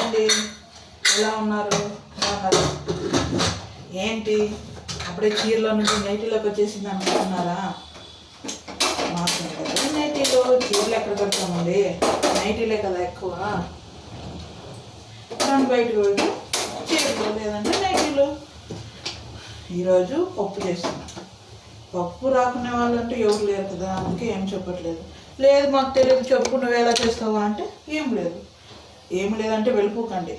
అండి, ఎలా ఉన్నారు? బాగున్నారు? ఏంటి అప్పుడే చీరలో నుంచి నైటీలోకి వచ్చేసింది అనుకుంటున్నారా? మాకు నైటీలో చీరలు ఎక్కడ కడతామండి, నైటీలే కదా ఎక్కువ. దాని బయటకు వెళ్ళి చీరలు లేదంటే నైటీలు. ఈరోజు పప్పు చేస్తున్నాం. పప్పు రాకునే వాళ్ళు అంటే ఎవరు లేరు కదా, అందుకే ఏం చెప్పట్లేదు. లేదు మాకు తెలియదు చెప్పు, నువ్వు ఎలా చేస్తావా అంటే ఏం లేదంటే వెళ్ళిపోకండి.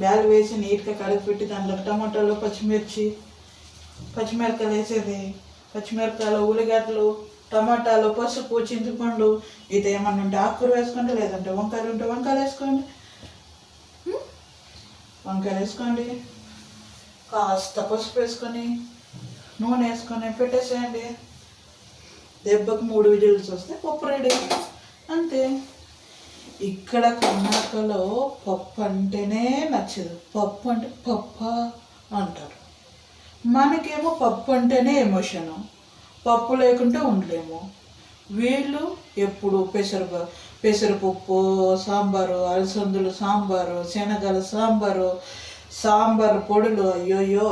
బ్యాగ్ వేసి నీట్గా కడిగి పెట్టి దాంట్లో టమాటాలు పచ్చిమిరపకాయలు వేసేది, పచ్చిమిరపకాయలు, ఉల్లిగడ్డలు, టమాటాలు, పసుపు, చింతపండు, ఇది ఏమన్నా ఉంటే ఆకుకూర వేసుకోండి, లేదంటే వంకాయలు ఉంటే వంకాయలు వేసుకోండి, కాస్త పసుపు వేసుకొని నూనె వేసుకొని పెట్టేసేయండి. దెబ్బకు 3 విజిల్స్ వస్తే పప్పు రెడీ, అంతే. ఇక్కడ కర్ణాటకలో పప్పు అంటేనే నచ్చదు. పప్పు అంటే పప్ప అంటారు. మనకేమో పప్పు అంటేనే ఎమోషను, పప్పు లేకుంటే ఉండలేము. వీళ్ళు ఎప్పుడు పెసరపప్పు సాంబారు, అలసందులు సాంబారు, శనగలు సాంబారు పొడులు. అయ్యోయ్యో,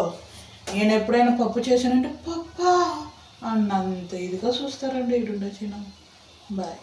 నేను ఎప్పుడైనా పప్పు చేశానంటే పప్ప అన్నంత ఇదిగా చూస్తారండి. ఇటు చిన్న బాయ్.